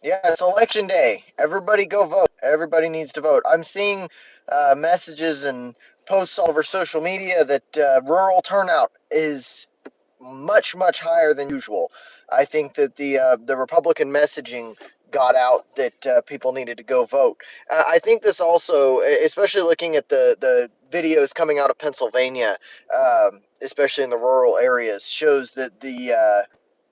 Yeah, it's election day. Everybody go vote. Everybody needs to vote. I'm seeing messages and posts all over social media that rural turnout is much, much higher than usual. I think that the Republican messaging got out that people needed to go vote. I think this also, especially looking at the videos coming out of Pennsylvania, especially in the rural areas, shows that the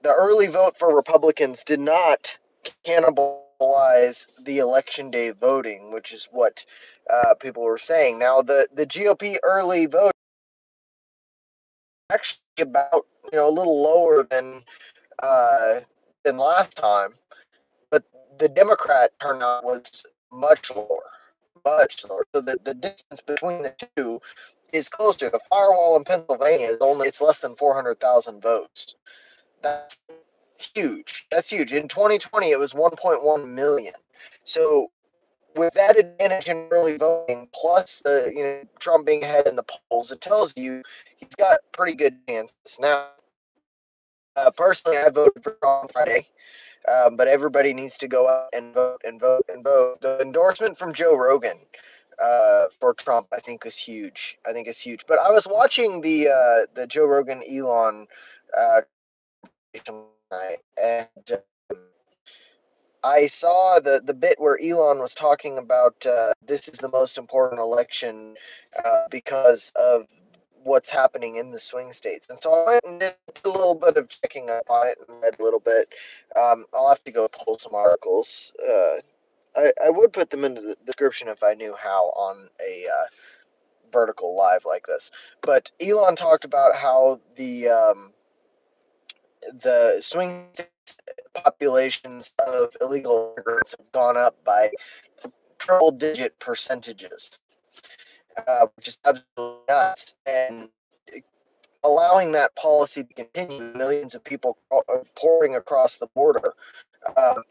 early vote for Republicans did not cannibalize the election day voting, which is what people were saying. Now, the GOP early vote actually about a little lower uh, than last time, but the Democrat turnout was much lower, much lower. So the distance between the two is closer. The firewall in Pennsylvania is only it's less than 400,000 votes. That's huge. That's huge. In 2020, it was 1.1 million. So with that advantage in early voting, plus the Trump being ahead in the polls, it tells you he's got pretty good chances. Now, personally, I voted for Trump on Friday, but everybody needs to go out and vote and vote and vote. The endorsement from Joe Rogan for Trump, I think, is huge. I think it's huge. But I was watching the Joe Rogan Elon uh, tonight, and I saw the bit where Elon was talking about this is the most important election because of what's happening in the swing states. And so I went and did a little bit of checking up on it and read a little bit. I'll have to go pull some articles. I would put them into the description if I knew how on a vertical live like this. But Elon talked about how the swing populations of illegal immigrants have gone up by triple digit percentages, which is absolutely nuts. And allowing that policy to continue, millions of people pouring across the border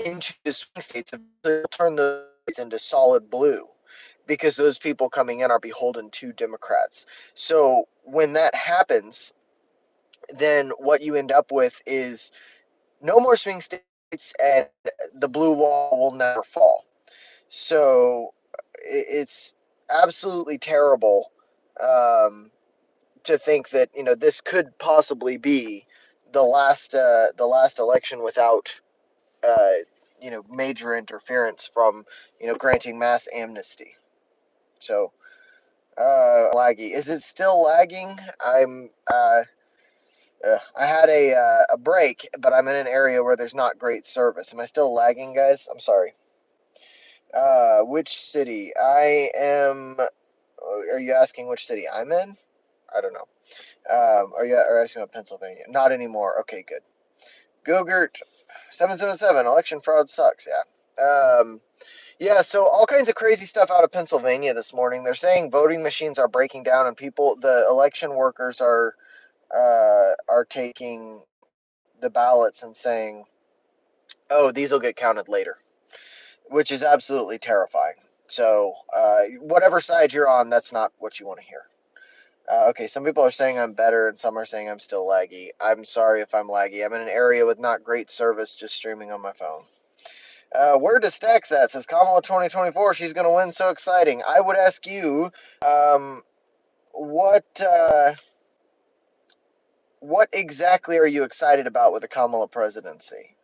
into the swing states, will turn the states into solid blue because those people coming in are beholden to Democrats. So when that happens, then what you end up with is no more swing states, and the blue wall will never fall. So it's absolutely terrible to think that this could possibly be the last election without uh, major interference from granting mass amnesty. So laggy. Is it still lagging? I had a break, but I'm in an area where there's not great service. Am I still lagging, guys? I'm sorry. Which city? I am. Are you asking which city I'm in? I don't know. Are you asking about Pennsylvania? Not anymore. Okay, good. Gogurt 777. Election fraud sucks. Yeah. Yeah. So all kinds of crazy stuff out of Pennsylvania this morning. They're saying voting machines are breaking down, and the election workers are taking the ballots and saying, "Oh, these will get counted later," which is absolutely terrifying. So, whatever side you're on, that's not what you want to hear. Okay, some people are saying I'm better, and some are saying I'm still laggy. I'm sorry if I'm laggy. I'm in an area with not great service, just streaming on my phone. Where does Stacks at? Says Kamala 2024. She's going to win. So exciting. I would ask you, um, what what exactly are you excited about with the Kamala presidency?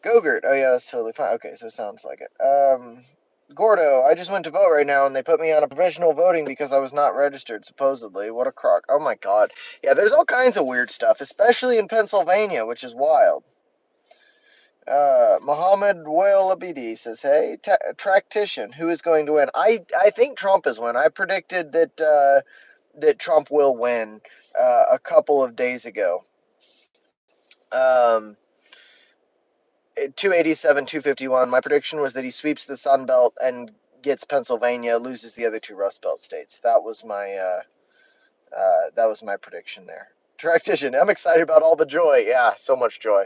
Gogurt. Oh yeah, that's totally fine. Okay, so it sounds like it. Gordo, I just went to vote right now and they put me on a provisional voting because I was not registered, supposedly. What a crock. Oh my god. Yeah, there's all kinds of weird stuff, especially in Pennsylvania, which is wild. Mohammed Wael Abidi says, hey, Tractician, who is going to win? I think Trump is win. I predicted that Trump will win a couple of days ago. 287, 251. My prediction was that he sweeps the Sun Belt and gets Pennsylvania, loses the other two Rust Belt states. That was my prediction there. Tractician, I'm excited about all the joy. Yeah, so much joy.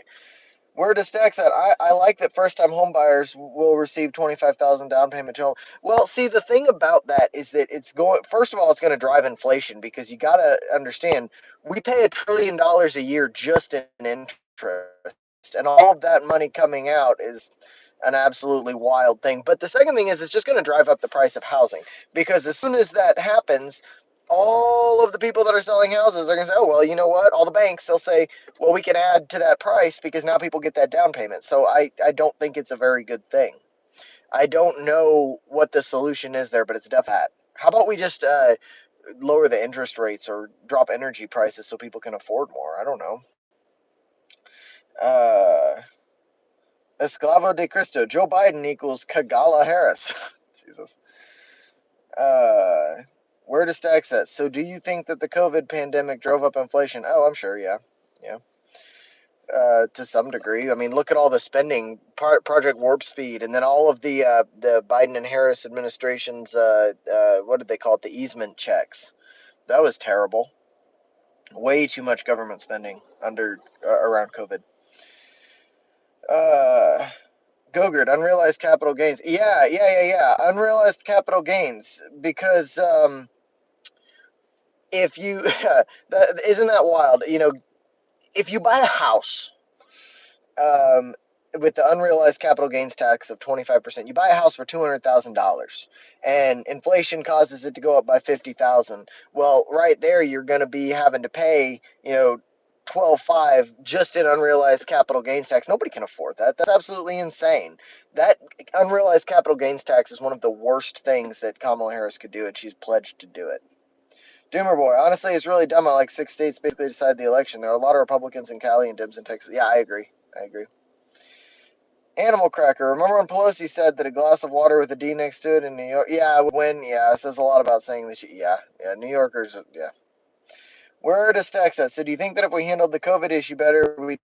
Where does Stacks at? I like that first-time homebuyers will receive 25,000 down payment to home. Well, see, the thing about that is that it's going. First of all, it's going to drive inflation because you got to understand we pay $1 trillion a year just in interest. and all of that money coming out is an absolutely wild thing. But the second thing is it's just going to drive up the price of housing, because as soon as that happens, all of the people that are selling houses are going to say, oh, well, you know what? All the banks, they'll say, well, we can add to that price because now people get that down payment. So I don't think it's a very good thing. I don't know what the solution is there, but it's definitely that. How about we just lower the interest rates or drop energy prices so people can afford more? I don't know. Uh, Esclavo de Cristo. Joe Biden equals Kagala Harris. Jesus. Uh, where to stack that? So, do you think that the COVID pandemic drove up inflation? Oh, I'm sure. Yeah, yeah. To some degree. I mean, look at all the spending, Project Warp Speed, and then all of the Biden and Harris administration's what did they call it? The easement checks. That was terrible. Way too much government spending under around COVID. Uh, Gogurt, unrealized capital gains. Yeah. Unrealized capital gains, because if you isn't that wild? You know, if you buy a house, um, with the unrealized capital gains tax of 25%, you buy a house for $200,000, and inflation causes it to go up by 50,000. Well, right there, you're going to be having to pay, 12.5 just in unrealized capital gains tax. Nobody can afford that. That's absolutely insane. That unrealized capital gains tax is one of the worst things that Kamala Harris could do, and she's pledged to do it. Doomer boy, honestly, it's really dumb how like 6 states basically decide the election. There are a lot of Republicans in Cali and Dims in Texas. Yeah, I agree. I agree. Animal cracker. Remember when Pelosi said that a glass of water with a D next to it in New York? Yeah, when, yeah, it says a lot about saying that yeah, New Yorkers, yeah. Where does Texas? So do you think that if we handled the COVID issue better, we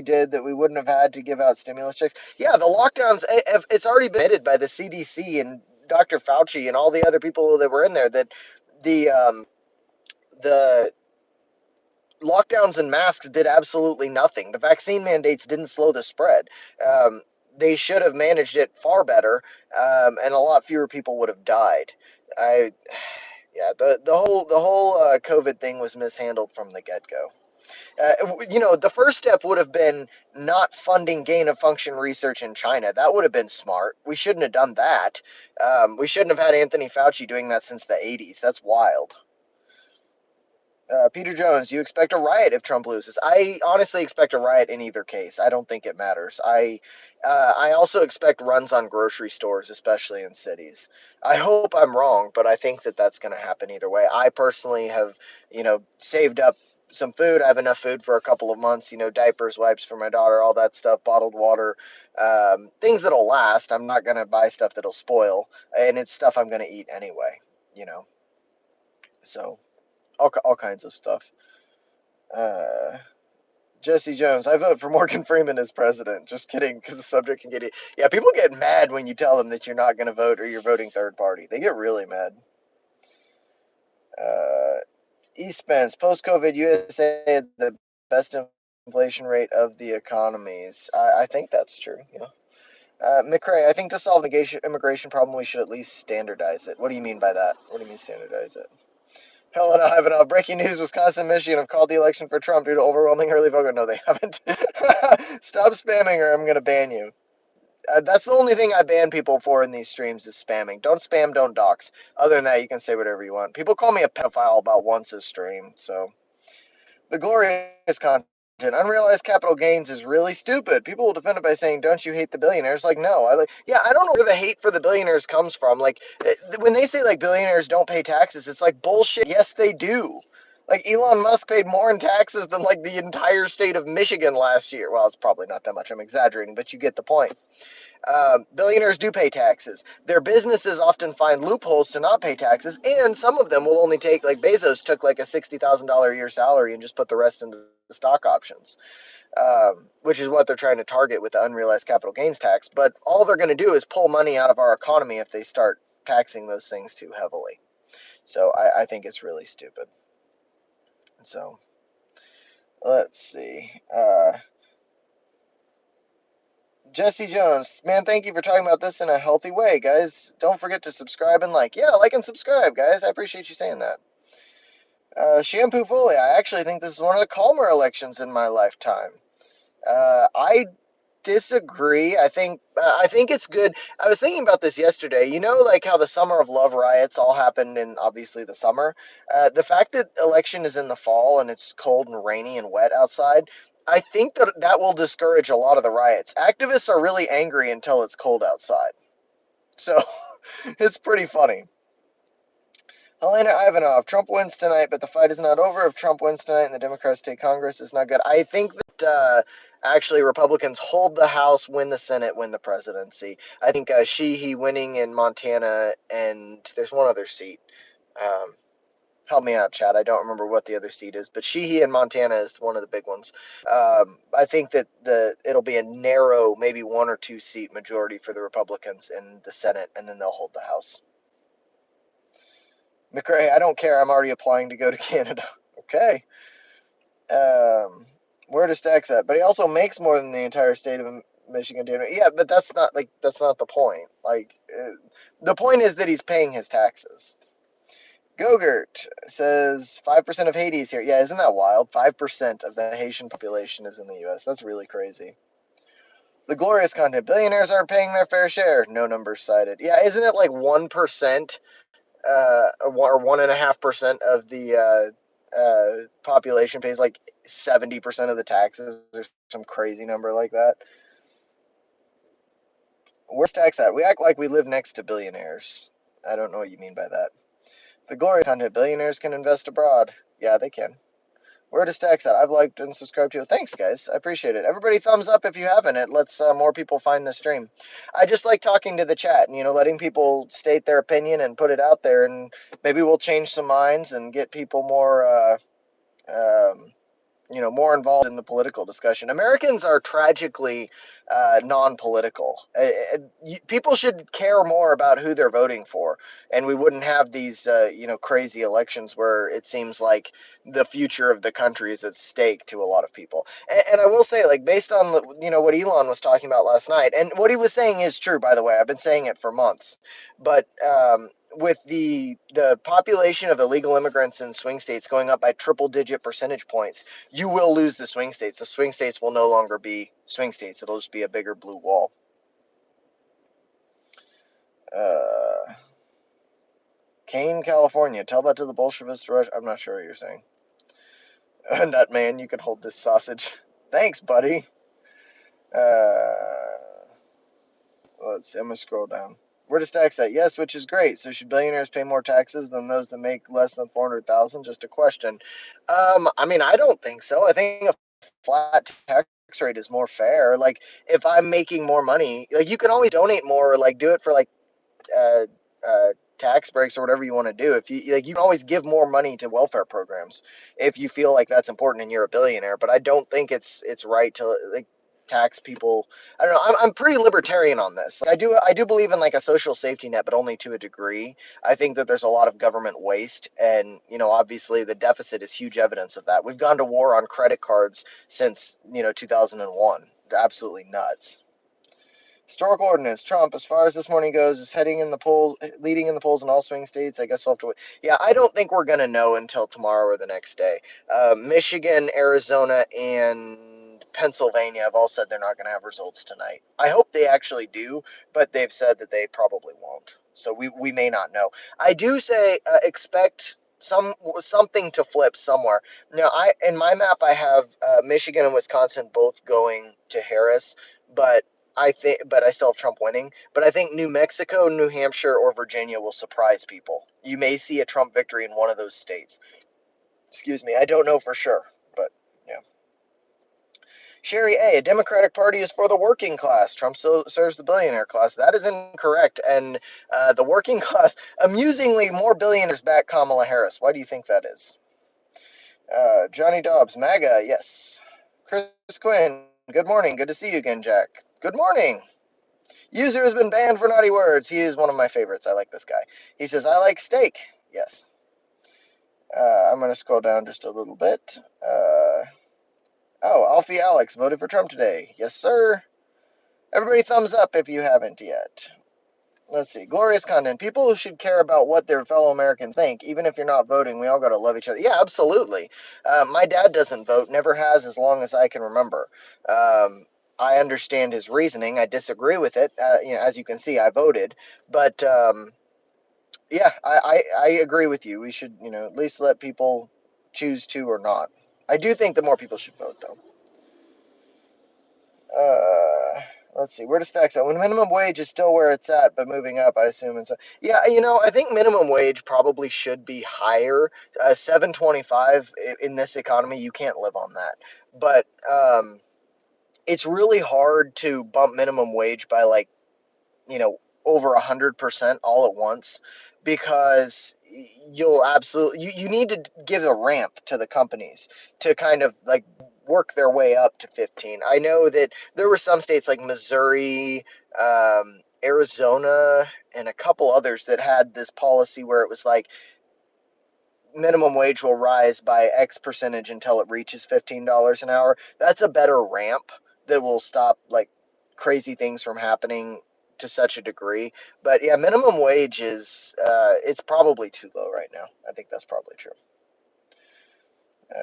did that we wouldn't have had to give out stimulus checks? Yeah, the lockdowns, it's already been admitted by the CDC and Dr. Fauci and all the other people that were in there that the lockdowns and masks did absolutely nothing. The vaccine mandates didn't slow the spread. Um, they should have managed it far better, and a lot fewer people would have died. I, yeah, the whole COVID thing was mishandled from the get go. The first step would have been not funding gain of function research in China. That would have been smart. We shouldn't have done that. We shouldn't have had Anthony Fauci doing that since the 80s. That's wild. Peter Jones, you expect a riot if Trump loses. I honestly expect a riot in either case. I don't think it matters. I also expect runs on grocery stores, especially in cities. I hope I'm wrong, but I think that that's going to happen either way. I personally have, saved up some food. I have enough food for a couple of months. Diapers, wipes for my daughter, all that stuff, bottled water, things that'll last. I'm not going to buy stuff that'll spoil, and it's stuff I'm going to eat anyway. You know, so all kinds of stuff. Uh, Jesse Jones, I vote for Morgan Freeman as president. Just kidding, because the subject can get it. Yeah, people get mad when you tell them that you're not going to vote or you're voting third party. They get really mad. Uh, East Spence, post COVID, USA had the best inflation rate of the economies. I think that's true. Yeah. McRae, I think to solve the immigration problem, we should at least standardize it. What do you mean by that? What do you mean standardize it? Hello, Ivanov. Breaking news: Wisconsin, Michigan have called the election for Trump due to overwhelming early vote. No, they haven't. Stop spamming or I'm going to ban you. That's the only thing I ban people for in these streams is spamming. Don't spam, don't dox. Other than that, you can say whatever you want. People call me a pedophile about once a stream, so. The glorious content. Unrealized capital gains is really stupid. People will defend it by saying, "Don't you hate the billionaires?" Like, no, yeah, I don't know where the hate for the billionaires comes from. Like, when they say like billionaires don't pay taxes, it's like bullshit. Yes, they do. Like Elon Musk paid more in taxes than like the entire state of Michigan last year. Well, it's probably not that much. I'm exaggerating, but you get the point. Billionaires do pay taxes. Their businesses often find loopholes to not pay taxes, and some of them will only take, like Bezos took like a $60,000 a year salary and just put the rest into stock options, which is what they're trying to target with the unrealized capital gains tax. But all they're going to do is pull money out of our economy if they start taxing those things too heavily. So I think it's really stupid. So let's see. Jesse Jones, man, thank you for talking about this in a healthy way, guys. Don't forget to subscribe and like. Yeah, like and subscribe, guys. I appreciate you saying that. Shampoo Foley, I actually think this is one of the calmer elections in my lifetime. I disagree. I think it's good. I was thinking about this yesterday. You know, like how the Summer of Love riots all happened in obviously the summer. The fact that election is in the fall and it's cold and rainy and wet outside, I think that that will discourage a lot of the riots. Activists are really angry until it's cold outside, so it's pretty funny. Helena Ivanov, Trump wins tonight, but the fight is not over. If Trump wins tonight and the Democrats take Congress, it's not good. I think that actually Republicans hold the House, win the Senate, win the presidency. I think Sheehy winning in Montana, and there's one other seat. Um, Help me out, Chad. I don't remember what the other seat is, but Sheehy in Montana is one of the big ones. I think that it'll be a narrow, maybe one or two seat majority for the Republicans in the Senate, and then they'll hold the House. McRae, I don't care. I'm already applying to go to Canada. Okay. Um, where does Stacks at? But he also makes more than the entire state of Michigan. Yeah, but that's not the point. The point is that he's paying his taxes. Gogurt says 5% of Haiti is here. Yeah, isn't that wild? 5% of the Haitian population is in the U.S. That's really crazy. The glorious content. Billionaires aren't paying their fair share. No numbers cited. Yeah, isn't it like 1%? Or 1.5% of the population pays like 70% of the taxes, or some crazy number like that. Where's tax at? We act like we live next to billionaires. I don't know what you mean by that. The glory content. Billionaires can invest abroad. Yeah, they can. Where does tax at? I've liked and subscribed to it. Thanks, guys. I appreciate it. Everybody, thumbs up if you haven't. It lets more people find the stream. I just like talking to the chat and letting people state their opinion and put it out there, and maybe we'll change some minds and get people more um, more involved in the political discussion. Americans are tragically non-political. People should care more about who they're voting for, and we wouldn't have these, crazy elections where it seems like the future of the country is at stake to a lot of people. And I will say, like, based on what Elon was talking about last night, and what he was saying is true. By the way, I've been saying it for months, but with the population of illegal immigrants in swing states going up by triple digit percentage points, you will lose the swing states. The swing states will no longer be swing states. It'll just be a bigger blue wall. Uh, Kane, California. Tell that to the Bolshevists. I'm not sure what you're saying. Nut man, you can hold this sausage. Thanks, buddy. Uh, let's see. I'm gonna scroll down. Where does tax at? Yes, which is great. So should billionaires pay more taxes than those that make less than 400,000? Just a question. I mean, I don't think so. I think a flat tax rate is more fair. Like, if I'm making more money, like, you can always donate more, or like do it for like uh, tax breaks or whatever you want to do. If you like, you can always give more money to welfare programs if you feel like that's important and you're a billionaire. But I don't think it's right to like tax people. I don't know. I'm pretty libertarian on this. Like, I do believe in like a social safety net, but only to a degree. I think that there's a lot of government waste, and obviously the deficit is huge evidence of that. We've gone to war on credit cards since 2001. Absolutely nuts. Historical ordinance. Trump, as far as this morning goes, is heading in the polls, leading in the polls in all swing states. I guess we'll have to wait. Yeah, I don't think we're gonna know until tomorrow or the next day. Michigan, Arizona, and Pennsylvania have all said they're not gonna have results tonight. I hope they actually do, but they've said that they probably won't. So we may not know. I do say expect something to flip somewhere. Now, in my map I have Michigan and Wisconsin both going to Harris, but I still have Trump winning. But I think New Mexico, New Hampshire, or Virginia will surprise people. You may see a Trump victory in one of those states. Excuse me. I don't know for sure, but yeah. Sherry A. Democratic Party is for the working class. Trump serves the billionaire class. That is incorrect. And the working class, amusingly, more billionaires back Kamala Harris. Why do you think that is? Johnny Dobbs, MAGA, yes. Chris Quinn, good morning. Good to see you again, Jack. Good morning. User has been banned for naughty words. He is one of my favorites. I like this guy. He says, I like steak. Yes. I'm going to scroll down just a little bit. Alfie Alex voted for Trump today. Yes, sir. Everybody thumbs up if you haven't yet. Let's see. Glorious content. People should care about what their fellow Americans think, even if you're not voting. We all got to love each other. Yeah, absolutely. My dad doesn't vote, never has as long as I can remember. Um, I understand his reasoning. I disagree with it. As you can see, I voted, but yeah, I agree with you. We should, at least let people choose to or not. I do think the more people should vote, though. Let's see. Where does tax at? When minimum wage is still where it's at, but moving up, I assume. And so, yeah, I think minimum wage probably should be higher. 7.25 in this economy, you can't live on that. But it's really hard to bump minimum wage by like over 100% all at once, because you'll absolutely you need to give a ramp to the companies to kind of like work their way up to 15. I know that there were some states like Missouri, Arizona, and a couple others that had this policy where it was like minimum wage will rise by X percentage until it reaches $15 an hour. That's a better ramp that will stop like crazy things from happening to such a degree. But yeah, minimum wage is it's probably too low right now. I think that's probably true.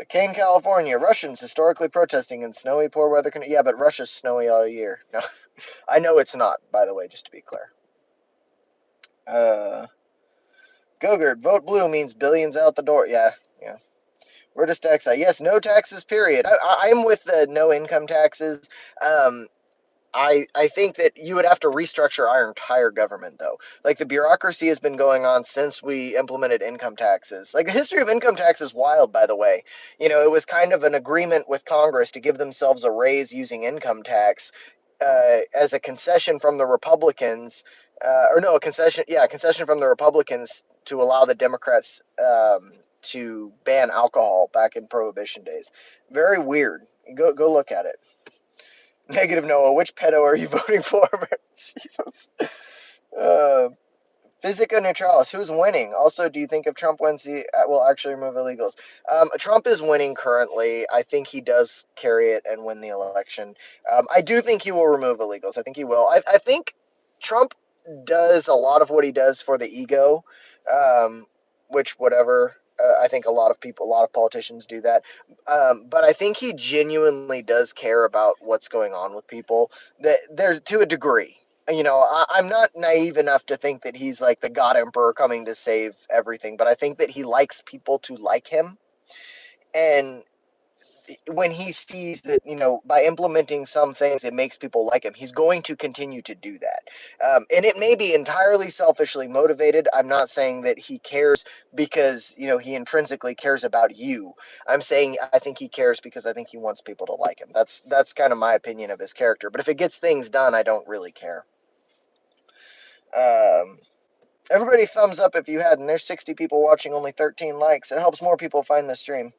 Kane, California. Russians historically protesting in snowy, poor weather. Yeah, but Russia's snowy all year. No, I know it's not. By the way, just to be clear. Uh, Gogurt, vote blue means billions out the door. Yeah, yeah. Where does tax at? Yes, no taxes, period. I'm with the no income taxes. Um, I think that you would have to restructure our entire government, though. Like, the bureaucracy has been going on since we implemented income taxes. Like, the history of income tax is wild, by the way. It was kind of an agreement with Congress to give themselves a raise using income tax as a concession from the Republicans, or no, a concession from the Republicans to allow the Democrats to ban alcohol back in Prohibition days. Very weird. Go look at it. Negative Noah, which pedo are you voting for? Jesus. Uh, Physica Neutralis, who's winning? Also, do you think if Trump wins, he will actually remove illegals? Trump is winning currently. I think he does carry it and win the election. I do think he will remove illegals. I think he will. I think Trump does a lot of what he does for the ego, um, which, whatever. I think a lot of people, a lot of politicians do that. But I think he genuinely does care about what's going on with people. That there's to a degree. I'm not naive enough to think that he's like the God Emperor coming to save everything, but I think that he likes people to like him. And when he sees that, by implementing some things, it makes people like him, he's going to continue to do that. And it may be entirely selfishly motivated. I'm not saying that he cares because, he intrinsically cares about you. I'm saying I think he cares because I think he wants people to like him. That's kind of my opinion of his character. But if it gets things done, I don't really care. Um, Everybody thumbs up if you had, and there's 60 people watching, only 13 likes. It helps more people find the stream.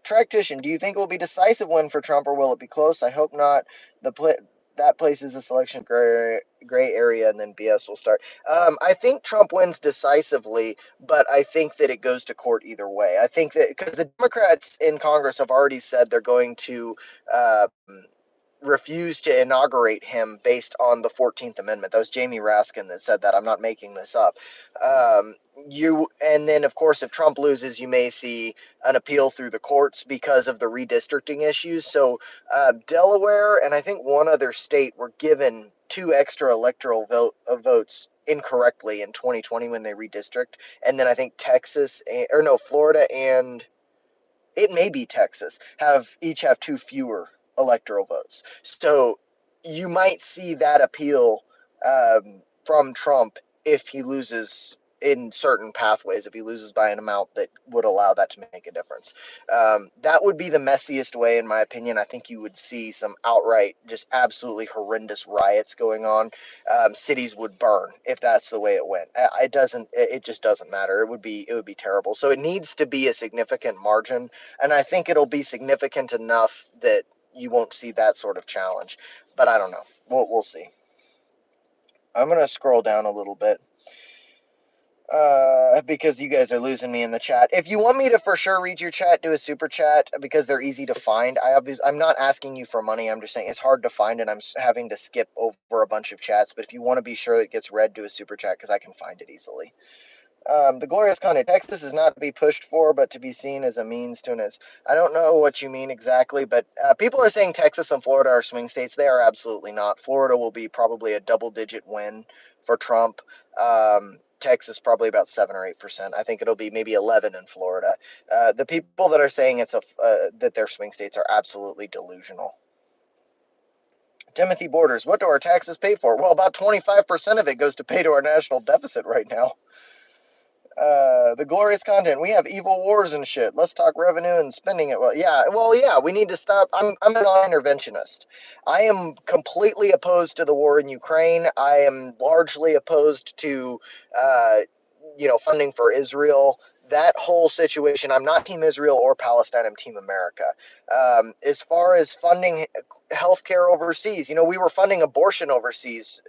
Tractician, do you think it will be decisive win for Trump, or will it be close? I hope not. That places the selection gray area, and then BS will start. I think Trump wins decisively, but I think that it goes to court either way. I think that because the Democrats in Congress have already said they're going to uh, refused to inaugurate him based on the 14th Amendment. That was Jamie Raskin that said that. I'm not making this up. And then, of course, if Trump loses, you may see an appeal through the courts because of the redistricting issues. So Delaware and I think one other state were given two extra electoral votes incorrectly in 2020 when they redistrict. And then I think Florida and it may be Texas, have two fewer electoral votes. So you might see that appeal from Trump if he loses in certain pathways, if he loses by an amount that would allow that to make a difference. That would be the messiest way, in my opinion. I think you would see some outright, just absolutely horrendous riots going on. Cities would burn if that's the way it went. It doesn't. It just doesn't matter. It would be terrible. So it needs to be a significant margin, and I think it'll be significant enough that you won't see that sort of challenge. But I don't know. We'll see. I'm gonna scroll down a little bit. Because you guys are losing me in the chat. If you want me to for sure read your chat, do a super chat because they're easy to find. I'm not asking you for money. I'm just saying it's hard to find, and I'm having to skip over a bunch of chats. But if you want to be sure it gets read, do a super chat because I can find it easily. The glorious content. Texas is not to be pushed for, but to be seen as a means to an ends. I don't know what you mean exactly, but people are saying Texas and Florida are swing states. They are absolutely not. Florida will be probably a double-digit win for Trump. Texas probably about 7 or 8%. I think it'll be maybe 11 in Florida. The people that are saying that they're swing states are absolutely delusional. Timothy Borders, what do our taxes pay for? Well, about 25% of it goes to pay to our national deficit right now. The glorious content. We have evil wars and shit. Let's talk revenue and spending it. Well, yeah. We need to stop. I'm an interventionist. I am completely opposed to the war in Ukraine. I am largely opposed to, uh, funding for Israel. That whole situation. I'm not Team Israel or Palestine. I'm Team America. As far as funding healthcare overseas, we were funding abortion overseas.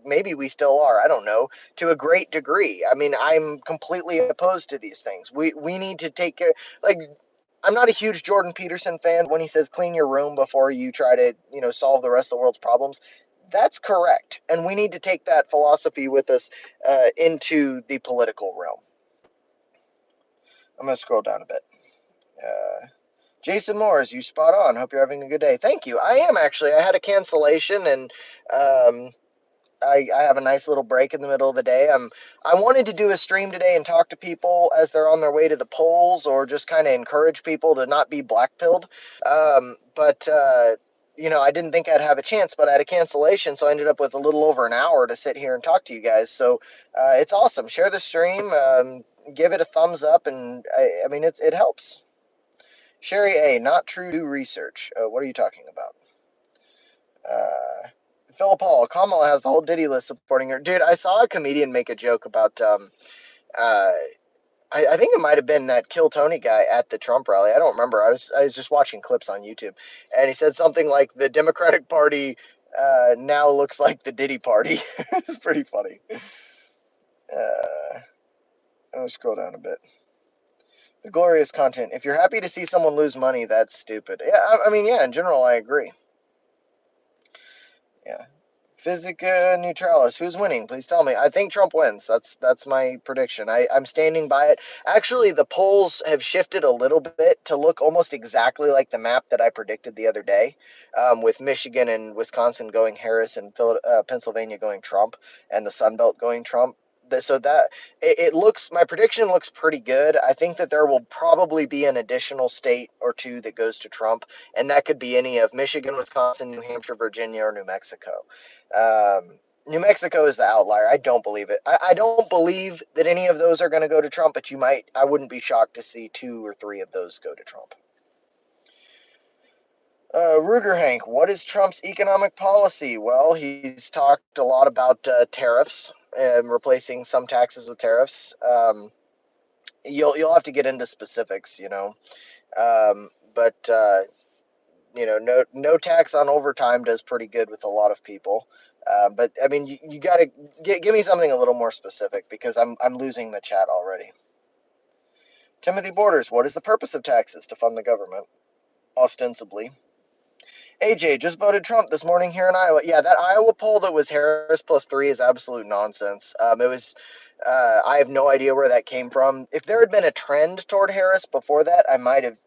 Maybe we still are. I don't know, to a great degree. I mean, I'm completely opposed to these things. We need to take care. Like, I'm not a huge Jordan Peterson fan when he says clean your room before you try to, solve the rest of the world's problems. That's correct, and we need to take that philosophy with us into the political realm. I'm gonna scroll down a bit. Jason Moores, you spot on. Hope you're having a good day. Thank you. I am actually. I had a cancellation, and um, I have a nice little break in the middle of the day. I wanted to do a stream today and talk to people as they're on their way to the polls, or just kind of encourage people to not be blackpilled. But I didn't think I'd have a chance, but I had a cancellation, so I ended up with a little over an hour to sit here and talk to you guys. So it's awesome. Share the stream, give it a thumbs up, and I mean it helps. Sherry A, not true to research. What are you talking about? Philip Hall, Kamala has the whole Diddy list supporting her. Dude, I saw a comedian make a joke about uh, I think it might have been that Kill Tony guy at the Trump rally. I don't remember. I was just watching clips on YouTube, and he said something like the Democratic Party now looks like the Diddy Party. It's pretty funny. I'll scroll down a bit. The glorious content. If you're happy to see someone lose money, that's stupid. Yeah, I mean, yeah, in general, I agree. Yeah. Physica Neutralis. Who's winning? Please tell me. I think Trump wins. That's my prediction. I'm standing by it. Actually, the polls have shifted a little bit to look almost exactly like the map that I predicted the other day, with Michigan and Wisconsin going Harris and Pennsylvania going Trump, and the Sun Belt going Trump. So that it looks, my prediction looks pretty good. I think that there will probably be an additional state or two that goes to Trump, and that could be any of Michigan, Wisconsin, New Hampshire, Virginia, or New Mexico. New Mexico is the outlier. I don't believe it. I don't believe that any of those are going to go to Trump, but I wouldn't be shocked to see 2 or 3 of those go to Trump. Ruger Hank, what is Trump's economic policy? Well, he's talked a lot about tariffs and replacing some taxes with tariffs. You'll have to get into specifics, but no tax on overtime does pretty good with a lot of people. But I mean, you got to give me something a little more specific because I'm losing the chat already. Timothy Borders, what is the purpose of taxes? To fund the government, ostensibly. AJ just voted Trump this morning here in Iowa. Yeah, that Iowa poll that was Harris +3 is absolute nonsense. It was. I have no idea where that came from. If there had been a trend toward Harris before that, I might have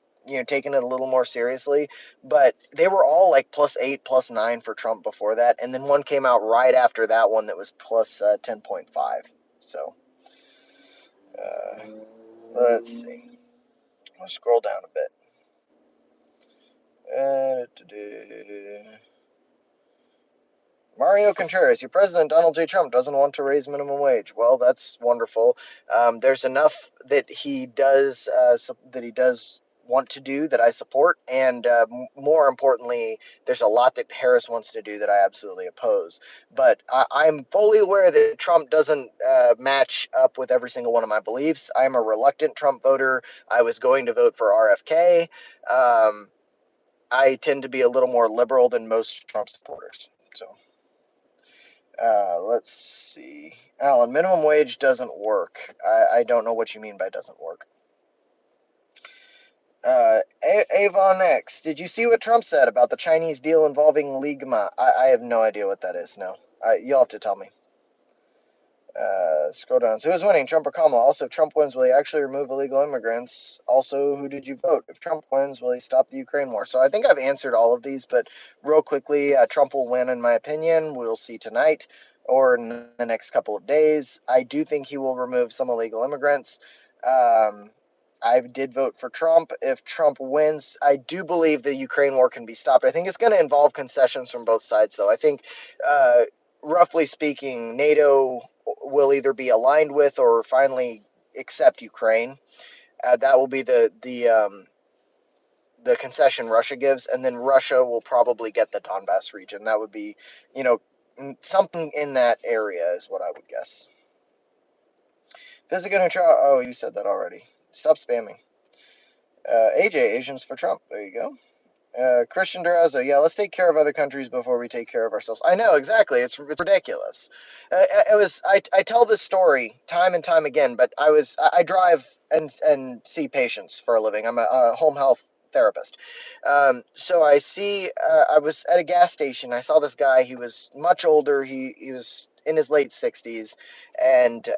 taken it a little more seriously. But they were all like +8, +9 for Trump before that, and then one came out right after that one that was plus 10.5. So let's see. I'll scroll down a bit. Mario Contreras, your president, Donald J. Trump, doesn't want to raise minimum wage. Well, that's wonderful. There's enough that he does want to do that I support, and more importantly, there's a lot that Harris wants to do that I absolutely oppose. But I'm fully aware that Trump doesn't match up with every single one of my beliefs. I'm a reluctant Trump voter. I was going to vote for RFK. I tend to be a little more liberal than most Trump supporters. So. Let's see. Alan, minimum wage doesn't work. I don't know what you mean by doesn't work. Avon X, did you see what Trump said about the Chinese deal involving Ligma? I have no idea what that is. No, you'll have to tell me. Scroll down. So who's winning, Trump or Kamala? Also, if Trump wins, will he actually remove illegal immigrants? Also, who did you vote? If Trump wins, will he stop the Ukraine war? So I think I've answered all of these, but real quickly, Trump will win, in my opinion. We'll see tonight or in the next couple of days. I do think he will remove some illegal immigrants. I did vote for Trump. If Trump wins, I do believe the Ukraine war can be stopped. I think it's going to involve concessions from both sides, though. I think, roughly speaking, NATO will either be aligned with or finally accept Ukraine. That will be the concession Russia gives, and then Russia will probably get the Donbass region. That would be, you know, something in that area is what I would guess. Physical neutral. Oh, you said that already. Stop spamming. AJ, Asians for Trump. There you go. Christian Durazo, yeah, let's take care of other countries before we take care of ourselves. I know, exactly. It's ridiculous. I tell this story time and time again, but I drive and see patients for a living. I'm a home health therapist. So I was at a gas station. I saw this guy. He was much older. He was in his late 60s, and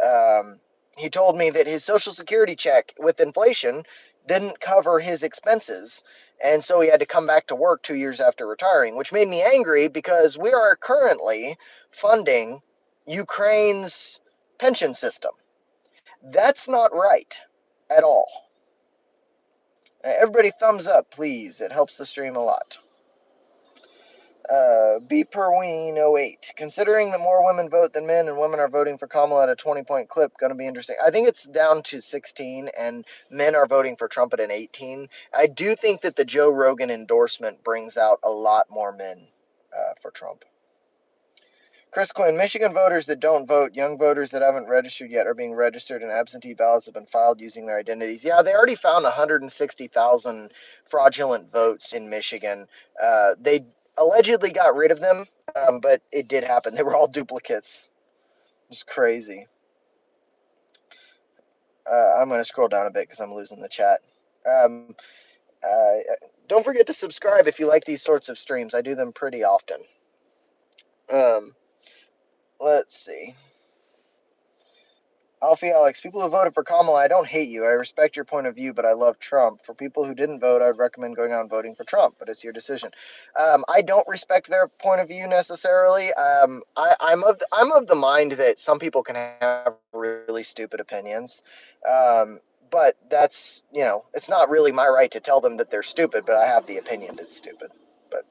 he told me that his Social Security check with inflation didn't cover his expenses, and so he had to come back to work 2 years after retiring, which made me angry because we are currently funding Ukraine's pension system. That's not right at all. Everybody thumbs up, please. It helps the stream a lot. B Perween 08. Considering that more women vote than men and women are voting for Kamala at a 20-point clip, going to be interesting. I think it's down to 16 and men are voting for Trump at an 18. I do think that the Joe Rogan endorsement brings out a lot more men for Trump. Chris Quinn, Michigan voters that don't vote, young voters that haven't registered yet are being registered and absentee ballots have been filed using their identities. Yeah, they already found 160,000 fraudulent votes in Michigan. They allegedly got rid of them, but it did happen. They were all duplicates. It's crazy. I'm going to scroll down a bit because I'm losing the chat. Um, don't forget to subscribe if you like these sorts of streams. I do them pretty often. Let's see. Alfie Alex, people who voted for Kamala, I don't hate you. I respect your point of view, but I love Trump. For people who didn't vote, I would recommend going out and voting for Trump, but it's your decision. I don't respect their point of view necessarily. I'm of the mind that some people can have really stupid opinions, but that's, it's not really my right to tell them that they're stupid. But I have the opinion it's stupid. But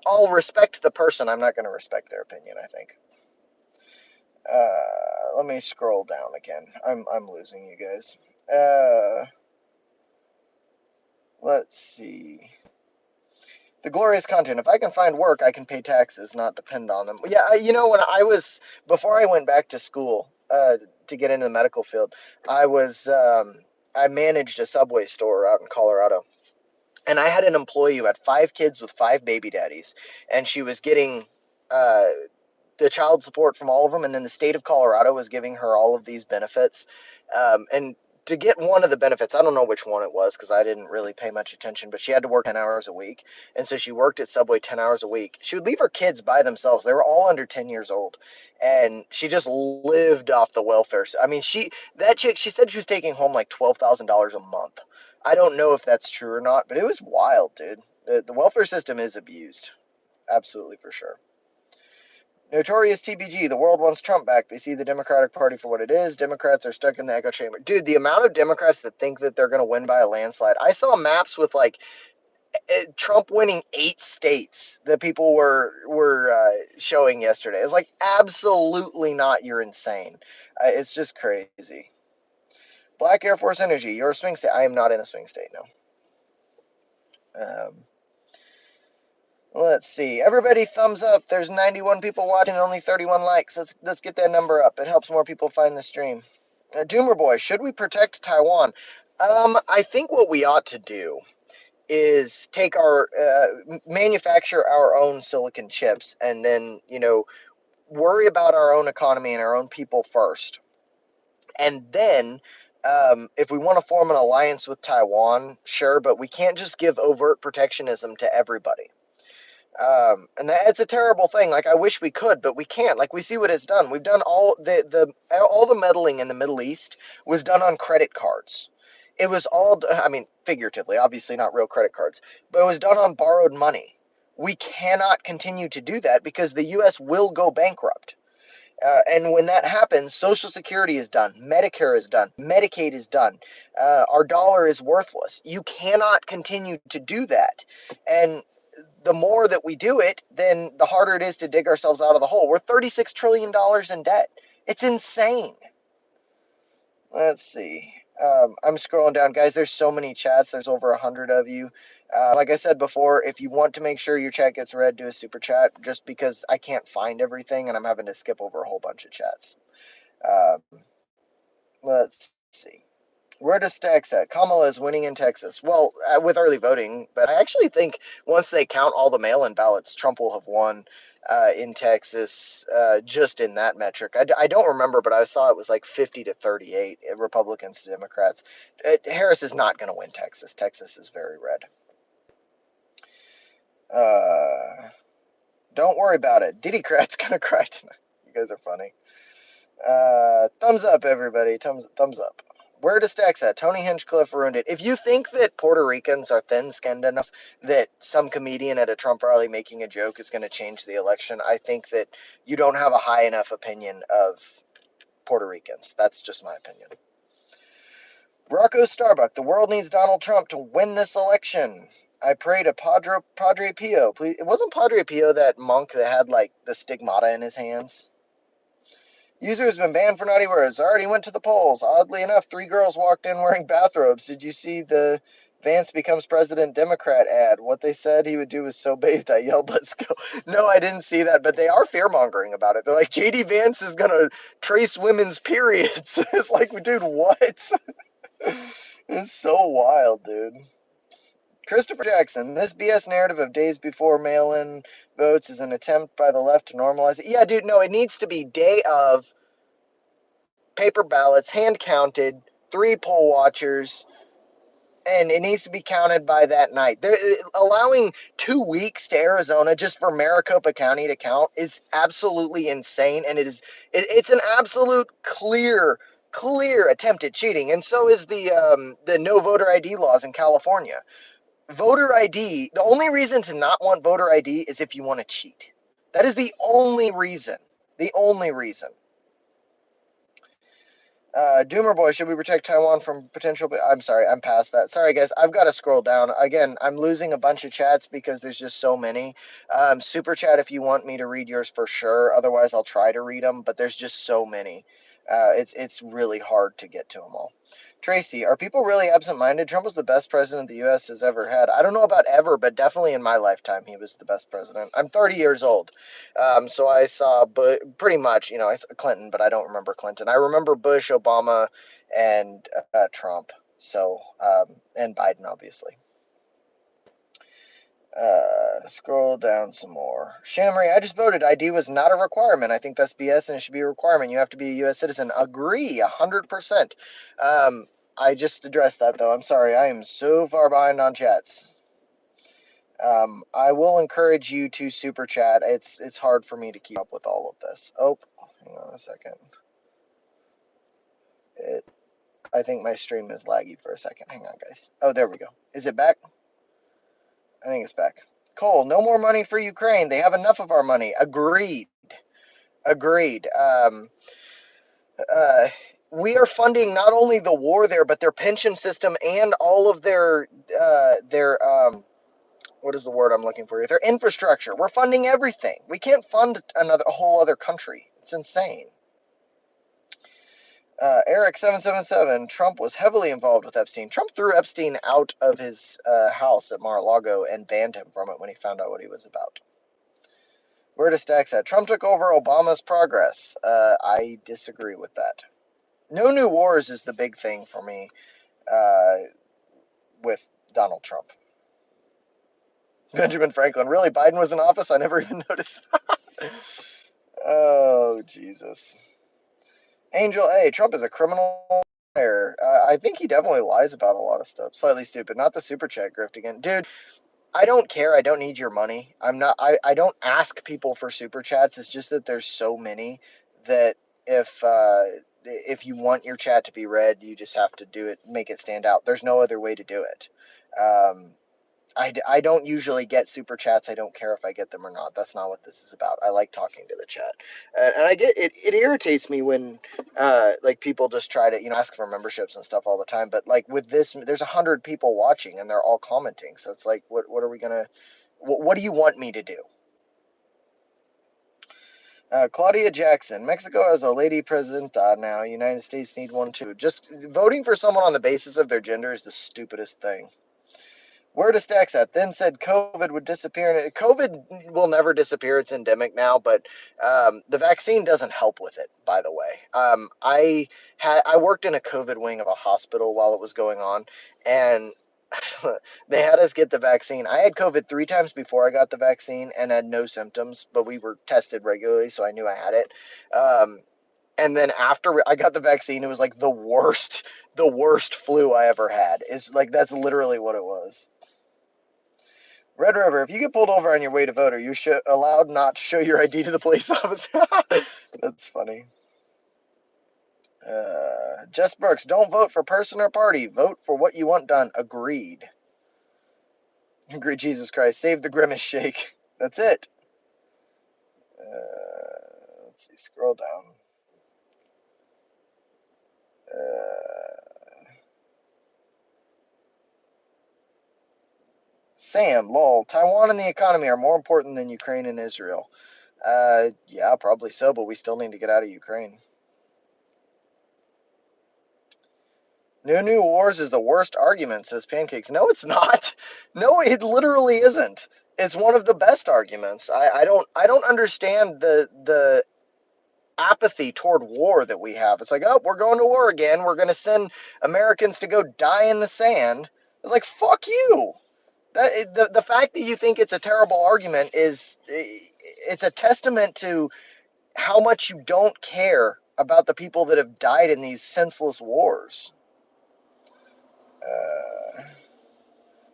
I'll respect the person. I'm not going to respect their opinion, I think. Let me scroll down again. I'm losing you guys. Let's see. The glorious content. If I can find work, I can pay taxes, not depend on them. Yeah, before I went back to school to get into the medical field, I managed a Subway store out in Colorado. And I had an employee who had 5 kids with 5 baby daddies, and she was getting uh, the child support from all of them, and then the state of Colorado was giving her all of these benefits. And to get one of the benefits, I don't know which one it was because I didn't really pay much attention, but she had to work 10 hours a week. And so she worked at Subway 10 hours a week. She would leave her kids by themselves. They were all under 10 years old. And she just lived off the welfare. I mean, that chick, she said she was taking home like $12,000 a month. I don't know if that's true or not, but it was wild, dude. The welfare system is abused. Absolutely, for sure. Notorious TBG, the world wants Trump back. They see the Democratic Party for what it is. Democrats are stuck in the echo chamber. Dude, the amount of Democrats that think that they're going to win by a landslide. I saw maps with like Trump winning 8 states that people were showing yesterday. It's like, absolutely not. You're insane. It's just crazy. Black Air Force Energy, you're a swing state. I am not in a swing state, no. Let's see. Everybody thumbs up. There's 91 people watching and only 31 likes. Let's get that number up. It helps more people find the stream. Doomer Boy, should we protect Taiwan? I think what we ought to do is manufacture our own silicon chips, and then worry about our own economy and our own people first. And then, if we want to form an alliance with Taiwan, sure, but we can't just give overt protectionism to everybody. And it's a terrible thing. Like, I wish we could, but we can't. Like, we see what it's done. We've done all the meddling in the Middle East was done on credit cards. It was all, I mean, figuratively, obviously not real credit cards, but it was done on borrowed money. We cannot continue to do that because the U.S. will go bankrupt. And when that happens, Social Security is done, Medicare is done, Medicaid is done. Our dollar is worthless. You cannot continue to do that. And the more that we do it, then the harder it is to dig ourselves out of the hole. We're $36 trillion in debt. It's insane. Let's see. I'm scrolling down, guys. There's so many chats. There's over 100 of you. Like I said before, if you want to make sure your chat gets read, do a super chat. Just because I can't find everything and I'm having to skip over a whole bunch of chats. Um, let's see. Where does Stacks at? Kamala is winning in Texas. Well, with early voting, but I actually think once they count all the mail-in ballots, Trump will have won in Texas, just in that metric. I don't remember, but I saw it was like 50-38, Republicans to Democrats. Harris is not going to win Texas. Texas is very red. Don't worry about it. Diddycrat's going to cry tonight. You guys are funny. Thumbs up, everybody. Thumbs up. Where does Stacks at? Tony Hinchcliffe ruined it. If you think that Puerto Ricans are thin-skinned enough that some comedian at a Trump rally making a joke is going to change the election, I think that you don't have a high enough opinion of Puerto Ricans. That's just my opinion. Rocco Starbuck. The world needs Donald Trump to win this election. I pray to Padre Pio. Please. It wasn't Padre Pio that monk that had like the stigmata in his hands? User has been banned for naughty words. Already went to the polls. Oddly enough, 3 girls walked in wearing bathrobes. Did you see the Vance becomes president Democrat ad? What they said he would do was so based, I yelled, let's go. No, I didn't see that, but they are fear-mongering about it. They're like, JD Vance is going to trace women's periods. It's like, dude, what? It's so wild, dude. Christopher Jackson, this BS narrative of days before mail-in votes is an attempt by the left to normalize it. Yeah, dude, no, it needs to be day of, paper ballots, hand counted, 3 poll watchers, and it needs to be counted by that night. Allowing 2 weeks to Arizona just for Maricopa County to count is absolutely insane, and it's an absolute clear attempt at cheating. And so is the no voter ID laws in California. Voter ID, the only reason to not want voter ID is if you want to cheat. That is the only reason. The only reason. Doomer Boy, should we protect Taiwan from potential? I'm sorry, I'm past that. Sorry, guys, I've got to scroll down. Again, I'm losing a bunch of chats because there's just so many. Super chat if you want me to read yours for sure. Otherwise, I'll try to read them, but there's just so many. It's really hard to get to them all. Tracy, are people really absent-minded? Trump was the best president the U.S. has ever had. I don't know about ever, but definitely in my lifetime, he was the best president. I'm 30 years old, so I saw pretty much, I saw Clinton, but I don't remember Clinton. I remember Bush, Obama, and Trump. So, and Biden, obviously. Scroll down some more. Shannon Marie, I just voted. ID was not a requirement. I think that's BS and it should be a requirement. You have to be a U.S. citizen. Agree, 100%. I just addressed that, though. I'm sorry. I am so far behind on chats. I will encourage you to super chat. It's hard for me to keep up with all of this. Oh, hang on a second. I think my stream is laggy for a second. Hang on, guys. Oh, there we go. Is it back? I think it's back. Cole, no more money for Ukraine. They have enough of our money. Agreed. Agreed. We are funding not only the war there, but their pension system and all of their what is the word I'm looking for here? Their infrastructure. We're funding everything. We can't fund a whole other country. It's insane. Eric777, Trump was heavily involved with Epstein. Trump threw Epstein out of his house at Mar-a-Lago and banned him from it when he found out what he was about. Where does Stacks at? Trump took over Obama's progress. I disagree with that. No new wars is the big thing for me with Donald Trump. Benjamin Franklin, really? Biden was in office? I never even noticed. Oh, Jesus. Angel A. Trump is a criminal liar. I think he definitely lies about a lot of stuff. Slightly stupid. Not the super chat grift again. Dude, I don't care. I don't need your money. I don't ask people for super chats. It's just that there's so many that if you want your chat to be read, you just have to do it, make it stand out. There's no other way to do it. Um, I don't usually get super chats. I don't care if I get them or not. That's not what this is about. I like talking to the chat, and I get it. It irritates me when like people just try to ask for memberships and stuff all the time. But like with this, there's 100 people watching and they're all commenting. So it's like, what are we gonna? What do you want me to do? Claudia Jackson, Mexico has a lady presidenta now. United States need one too. Just voting for someone on the basis of their gender is the stupidest thing. Where does Stacks at? Then said COVID would disappear. And COVID will never disappear. It's endemic now, but the vaccine doesn't help with it. By the way, I worked in a COVID wing of a hospital while it was going on, and they had us get the vaccine. I had COVID 3 times before I got the vaccine and had no symptoms, but we were tested regularly, so I knew I had it. And then after I got the vaccine, it was like the worst flu I ever had. Is like that's literally what it was. Red River, if you get pulled over on your way to vote, are you allowed not to show your ID to the police officer? That's funny. Jess Brooks, don't vote for person or party. Vote for what you want done. Agreed. Agreed. Jesus Christ. Save the grimace shake. That's it. Let's see. Scroll down. Sam, lol. Taiwan and the economy are more important than Ukraine and Israel. Yeah, probably so, but we still need to get out of Ukraine. New Wars is the worst argument, says Pancakes. No, it's not. No, it literally isn't. It's one of the best arguments. I don't understand the apathy toward war that we have. It's like, oh, we're going to war again. We're going to send Americans to go die in the sand. It's like, fuck you. The fact that you think it's a terrible argument is it's a testament to how much you don't care about the people that have died in these senseless wars.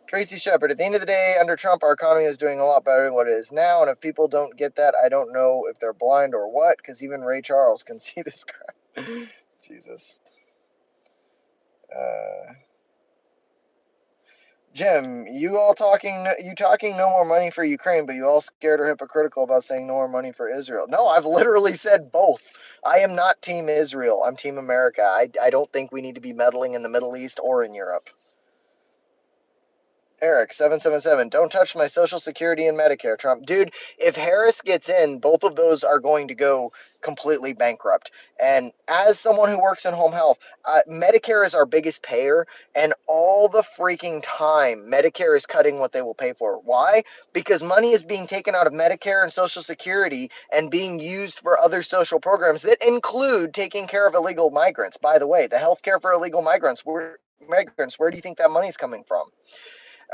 Tracy Shepard, at the end of the day, under Trump, our economy is doing a lot better than what it is now. And if people don't get that, I don't know if they're blind or what, because even Ray Charles can see this crap. Jesus. Jim, you talking no more money for Ukraine, but you all scared or hypocritical about saying no more money for Israel. No, I've literally said both. I am not Team Israel. I'm Team America. I don't think we need to be meddling in the Middle East or in Europe. Eric 777, don't touch my Social Security and Medicare, Trump. Dude, if Harris gets in, both of those are going to go completely bankrupt. And as someone who works in home health, Medicare is our biggest payer, and all the freaking time, Medicare is cutting what they will pay for. Why? Because money is being taken out of Medicare and Social Security and being used for other social programs that include taking care of illegal migrants. By the way, the health care for illegal migrants, where do you think that money's coming from?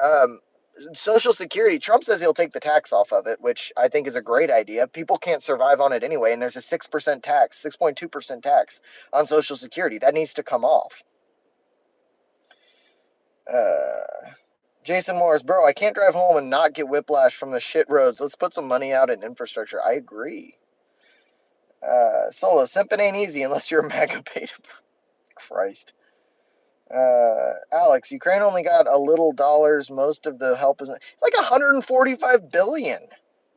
Um, Social Security, Trump says he'll take the tax off of it, which I think is a great idea. People can't survive on it anyway, and there's a 6% tax, 6.2% tax on Social Security. That needs to come off. Jason Morris, bro, I can't drive home and not get whiplash from the shit roads. Let's put some money out in infrastructure. I agree. Solo, simping ain't easy unless you're a MAGA beta. Christ. Alex, Ukraine only got a little dollars. Most of the help is like 145 billion.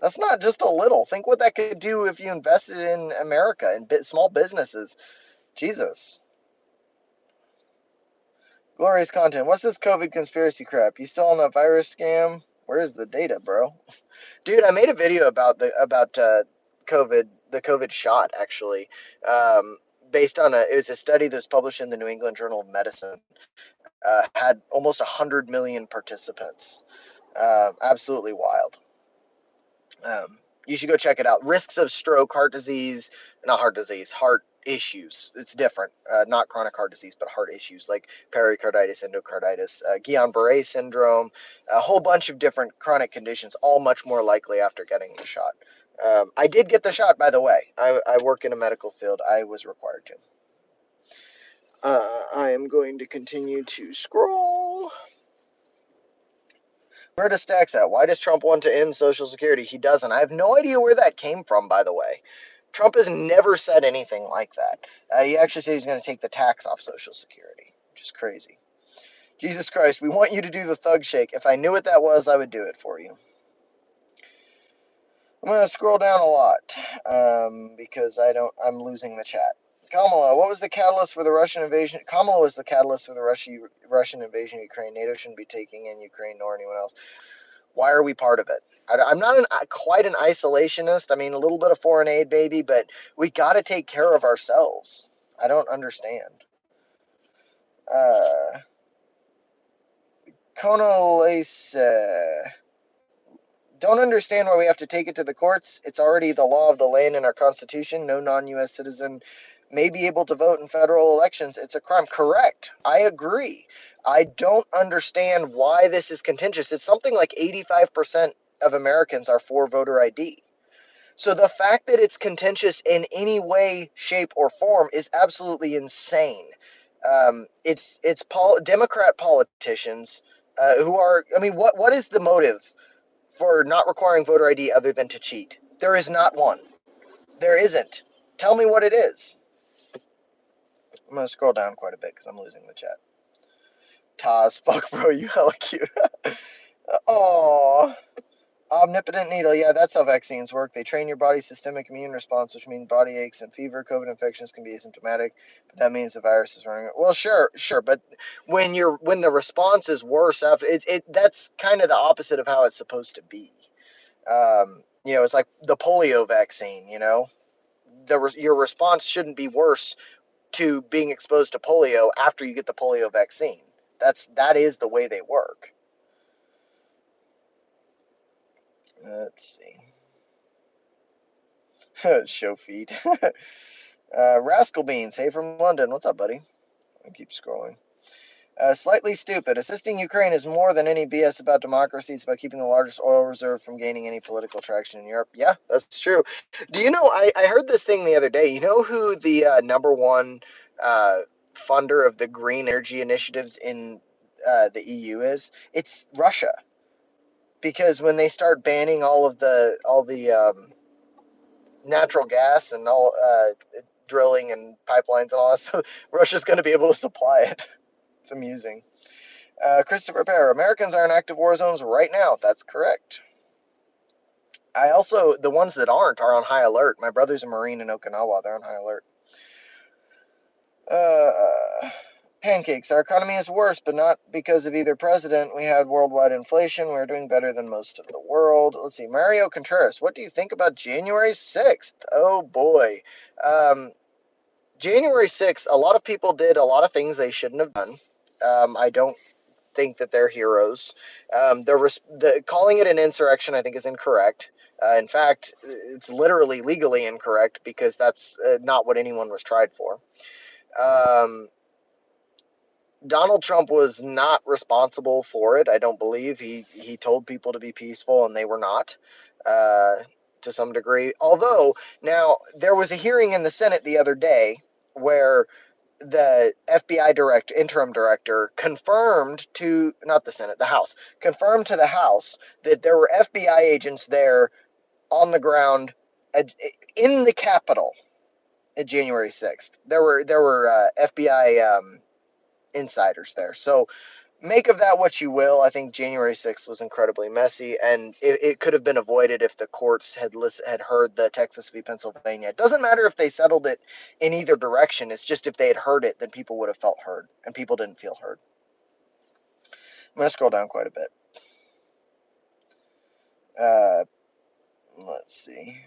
That's not just a little. Think what that could do if you invested in America and small businesses. Jesus. Glorious content. What's this COVID conspiracy crap? You still on that virus scam? Where's the data, bro? Dude, I made a video about COVID, the COVID shot actually, based on it was a study that was published in the New England Journal of Medicine. Had almost 100 million participants. Absolutely wild. You should go check it out. Risks of stroke, heart disease, not heart disease, heart issues. It's different. Not chronic heart disease, but heart issues like pericarditis, endocarditis, Guillain-Barré syndrome, a whole bunch of different chronic conditions, all much more likely after getting the shot. I did get the shot, by the way. I work in a medical field. I was required to. I am going to continue to scroll. Where does Stacks at? Why does Trump want to end Social Security? He doesn't. I have no idea where that came from, by the way. Trump has never said anything like that. He actually said he's going to take the tax off Social Security, which is crazy. Jesus Christ, we want you to do the thug shake. If I knew what that was, I would do it for you. I'm going to scroll down a lot because I'm losing the chat. Kamala, what was the catalyst for the Russian invasion? Kamala was the catalyst for the Russian invasion of Ukraine. NATO shouldn't be taking in Ukraine nor anyone else. Why are we part of it? I'm not quite an isolationist. I mean, a little bit of foreign aid, baby, but we got to take care of ourselves. I don't understand. Konolese. Don't understand why we have to take it to the courts. It's already the law of the land in our Constitution. No non-U.S. citizen may be able to vote in federal elections. It's a crime. Correct. I agree. I don't understand why this is contentious. It's something like 85% of Americans are for voter ID. So the fact that it's contentious in any way, shape, or form is absolutely insane. Democrat politicians who are. I mean, what is the motive for not requiring voter ID other than to cheat? There is not one. There isn't. Tell me what it is. I'm gonna scroll down quite a bit because I'm losing the chat. Taz, fuck bro, you hella cute. Oh, omnipotent needle. Yeah, that's how vaccines work. They train your body's systemic immune response, which means body aches and fever. COVID infections can be asymptomatic, but that means the virus is running. Well, sure, but when the response is worse after that's kind of the opposite of how it's supposed to be. It's like the polio vaccine. Your response shouldn't be worse to being exposed to polio after you get the polio vaccine. That is the way they work. Let's see. Show feed. Rascal Beans, hey from London. What's up, buddy? I keep scrolling. Slightly stupid. Assisting Ukraine is more than any BS about democracy. It's about keeping the largest oil reserve from gaining any political traction in Europe. Yeah, that's true. Do you know, I heard this thing the other day. You know who the number one funder of the green energy initiatives in the EU is? It's Russia. Because when they start banning all the natural gas and all drilling and pipelines and all that stuff, Russia's going to be able to supply it. It's amusing. Christopher Pear, Americans are in active war zones right now. That's correct. The ones that aren't are on high alert. My brother's a Marine in Okinawa. They're on high alert. Pancakes. Our economy is worse, but not because of either president. We had worldwide inflation. We're doing better than most of the world. Let's see. Mario Contreras, what do you think about January 6th? Oh, boy. January 6th, a lot of people did a lot of things they shouldn't have done. I don't think that they're heroes. Calling it an insurrection, I think, is incorrect. In fact, it's literally legally incorrect because that's not what anyone was tried for. Donald Trump was not responsible for it. I don't believe he told people to be peaceful, and they were not, to some degree. Although now there was a hearing in the Senate the other day where the FBI interim director confirmed to not the Senate, the House confirmed to the House that there were FBI agents there on the ground in the Capitol at January 6th. There were FBI insiders there. So make of that what you will. I think January 6th was incredibly messy, and it could have been avoided if the courts had heard the Texas v. Pennsylvania. It doesn't matter if they settled it in either direction. It's just if they had heard it, then people would have felt heard, and people didn't feel heard. I'm going to scroll down quite a bit. Let's see.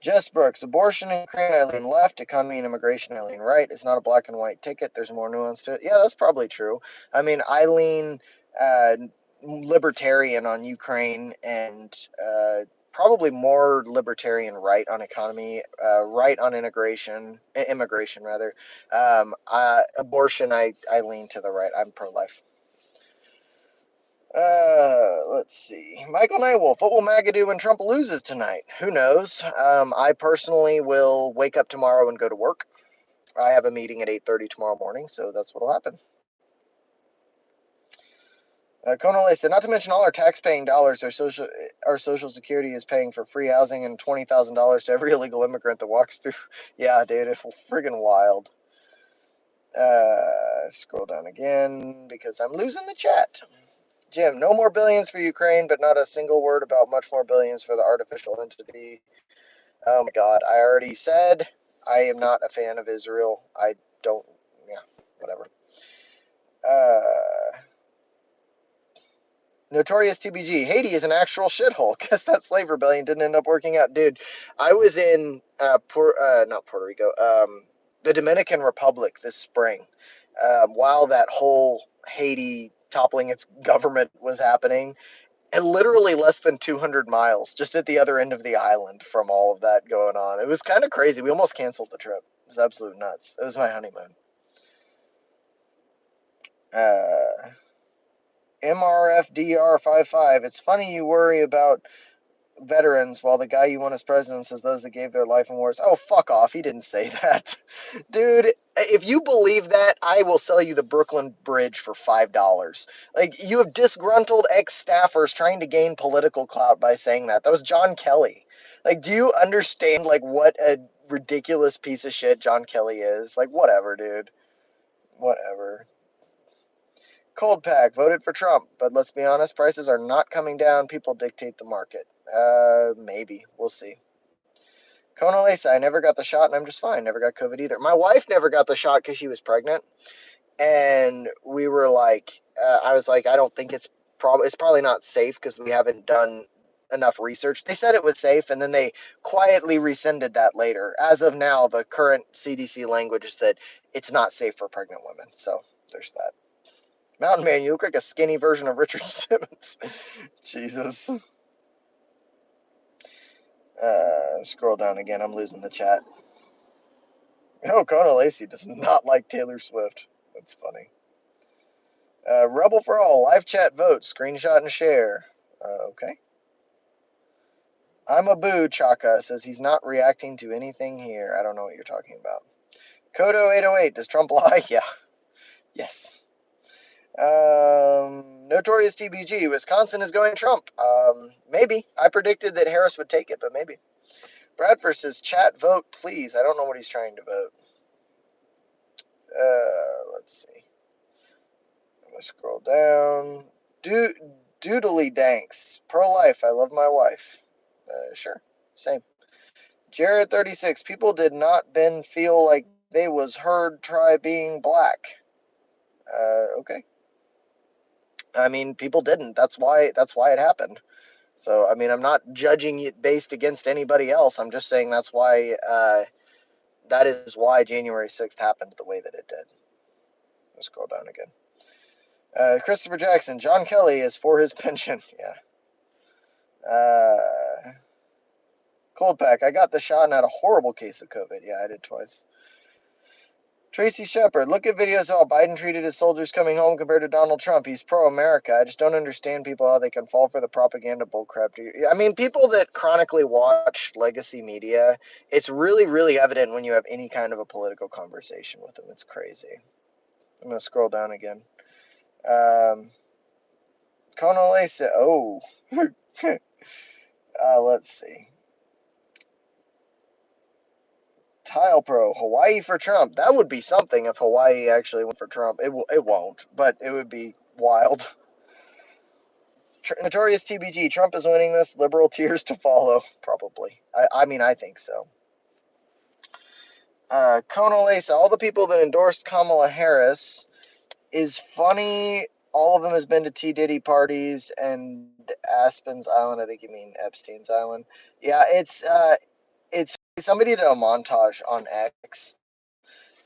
Jess Brooks, abortion in Ukraine, I lean left. Economy and immigration, I lean right. It's not a black and white ticket. There's more nuance to it. Yeah, that's probably true. I mean, I lean libertarian on Ukraine and probably more libertarian right on economy, right on immigration rather. Abortion, I lean to the right. I'm pro-life. Let's see. Michael Nightwolf, what will MAGA do when Trump loses tonight? Who knows? I personally will wake up tomorrow and go to work. I have a meeting at 8:30 tomorrow morning, so that's what'll happen. Conole said, not to mention all our tax-paying dollars, our social security is paying for free housing and $20,000 to every illegal immigrant that walks through. Yeah, dude, it's friggin' wild. Scroll down again because I'm losing the chat. Jim, no more billions for Ukraine, but not a single word about much more billions for the artificial entity. Oh my God, I already said I am not a fan of Israel. I don't, yeah, whatever. Notorious TBG, Haiti is an actual shithole. Guess that slave rebellion didn't end up working out. Dude, I was in, not Puerto Rico, the Dominican Republic this spring, while that whole Haiti toppling its government was happening. And literally less than 200 miles, just at the other end of the island from all of that going on. It was kind of crazy. We almost canceled the trip. It was absolute nuts. It was my honeymoon. MRFDR55. It's funny you worry about veterans while the guy you want as president says those that gave their life in wars. Oh, fuck off. He didn't say that. Dude, if you believe that, I will sell you the Brooklyn Bridge for $5. Like, you have disgruntled ex-staffers trying to gain political clout by saying that. That was John Kelly. Like, do you understand, like, what a ridiculous piece of shit John Kelly is? Like, whatever, dude. Whatever. Cold Pack voted for Trump, but let's be honest, prices are not coming down. People dictate the market. Maybe. We'll see. Conalesa, I never got the shot and I'm just fine. Never got COVID either. My wife never got the shot because she was pregnant. And we were like, I was like, I don't think it's probably not safe because we haven't done enough research. They said it was safe and then they quietly rescinded that later. As of now, the current CDC language is that it's not safe for pregnant women. So there's that. Mountain Man, you look like a skinny version of Richard Simmons. Jesus. Scroll down again. I'm losing the chat. Oh, Kona Lacey does not like Taylor Swift. That's funny. Rebel for All, live chat vote, screenshot and share. Okay. I'm a boo, Chaka says he's not reacting to anything here. I don't know what you're talking about. Kodo808, does Trump lie? Yeah. Yes. Notorious TBG, Wisconsin is going Trump. Maybe. I predicted that Harris would take it, but maybe. Bradford says, chat vote, please. I don't know what he's trying to vote. Let's see. I'm going to scroll down. Doodly Danks. Pro-life. I love my wife. Sure. Same. Jared36. People did not then feel like they was heard try being black. Okay. I mean, people didn't. That's why it happened. So, I mean, I'm not judging it based against anybody else. I'm just saying that's why, that is why January 6th happened the way that it did. Let's scroll down again. Christopher Jackson, John Kelly is for his pension. Yeah. Cold Pack, I got the shot and had a horrible case of COVID. Yeah, I did twice. Tracy Shepard, look at videos of how Biden treated his soldiers coming home compared to Donald Trump. He's pro-America. I just don't understand people how they can fall for the propaganda bullcrap. I mean, people that chronically watch legacy media, it's really, really evident when you have any kind of a political conversation with them. It's crazy. I'm going to scroll down again. Conole said, oh. Let's see. Tile Pro, Hawaii for Trump. That would be something if Hawaii actually went for Trump. It won't, but it would be wild. Notorious TBG, Trump is winning this. Liberal tears to follow, probably. I mean, I think so. Conalesa, all the people that endorsed Kamala Harris is funny. All of them has been to T. Diddy parties and Aspen's Island. I think you mean Epstein's Island. Yeah, it's somebody did a montage on X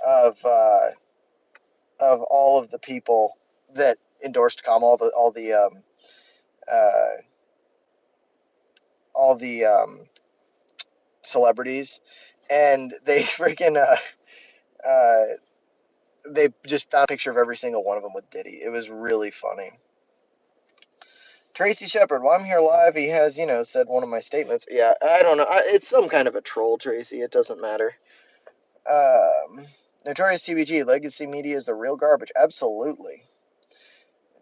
of all of the people that endorsed Kamala, all the celebrities, and they freaking they just found a picture of every single one of them with Diddy. It was really funny. Tracy Shepard, well, I'm here live. He has, said one of my statements. Yeah, I don't know. It's some kind of a troll, Tracy. It doesn't matter. Notorious TBG, legacy media is the real garbage. Absolutely.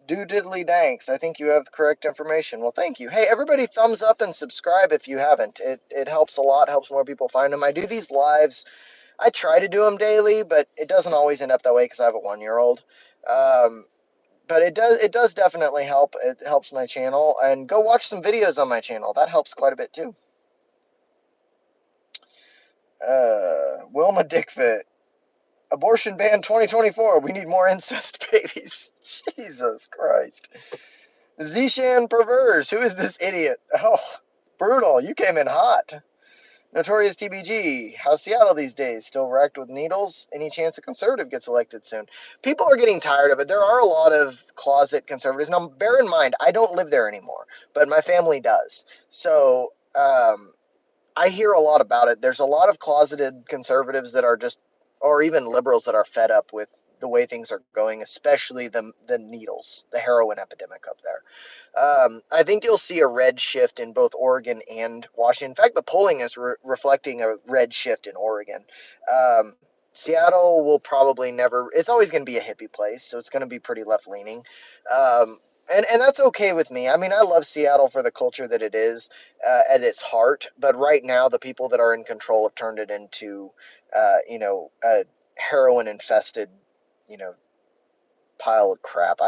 Do diddly danks. I think you have the correct information. Well, thank you. Hey, everybody, thumbs up and subscribe if you haven't. It helps a lot, helps more people find them. I do these lives. I try to do them daily, but it doesn't always end up that way because I have a 1-year-old. But it does definitely help. It helps my channel. And go watch some videos on my channel. That helps quite a bit too. Wilma Dickfit. Abortion ban 2024. We need more incest babies. Jesus Christ. Zishan Perverse. Who is this idiot? Oh, brutal. You came in hot. Notorious TBG. How's Seattle these days? Still wrecked with needles? Any chance a conservative gets elected soon? People are getting tired of it. There are a lot of closet conservatives. Now, bear in mind, I don't live there anymore, but my family does. So, I hear a lot about it. There's a lot of closeted conservatives that are just, or even liberals that are fed up with the way things are going, especially the needles, the heroin epidemic up there. I think you'll see a red shift in both Oregon and Washington. In fact, the polling is reflecting a red shift in Oregon. Um, Seattle will probably never, it's always going to be a hippie place, so it's going to be pretty left leaning. And that's okay with me. I mean, I love Seattle for the culture that it is at its heart, but right now the people that are in control have turned it into, a heroin infested, you know, pile of crap.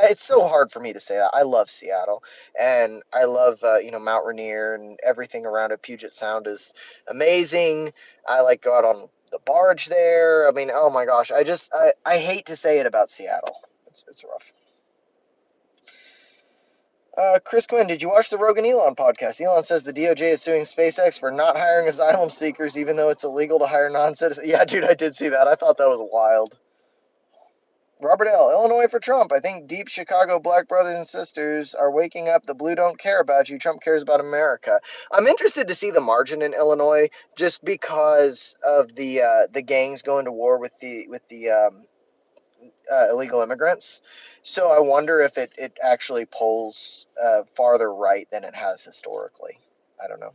It's so hard for me to say that. I love Seattle, and I love Mount Rainier and everything around it. Puget Sound is amazing. I like go out on the barge there. I mean, oh my gosh, I hate to say it about Seattle. It's rough. Chris Quinn, did you watch the Rogan Elon podcast? Elon says the DOJ is suing SpaceX for not hiring asylum seekers, even though it's illegal to hire non-citizens. Yeah, dude, I did see that. I thought that was wild. Robert L. Illinois for Trump. I think deep Chicago black brothers and sisters are waking up. The blue don't care about you. Trump cares about America. I'm interested to see the margin in Illinois just because of the gangs going to war with the illegal immigrants. So I wonder if it actually polls farther right than it has historically. I don't know.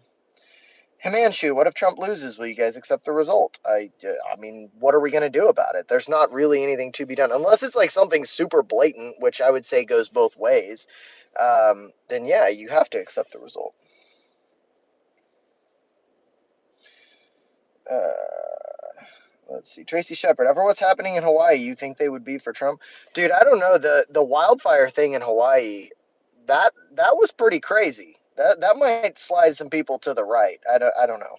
Himanshu, what if Trump loses? Will you guys accept the result? I mean, what are we going to do about it? There's not really anything to be done unless it's like something super blatant, which I would say goes both ways. Then yeah, you have to accept the result. Uh, let's see. Tracy Shepard, ever what's happening in Hawaii? You think they would be for Trump? Dude, I don't know. The wildfire thing in Hawaii, that was pretty crazy. That might slide some people to the right. I don't know.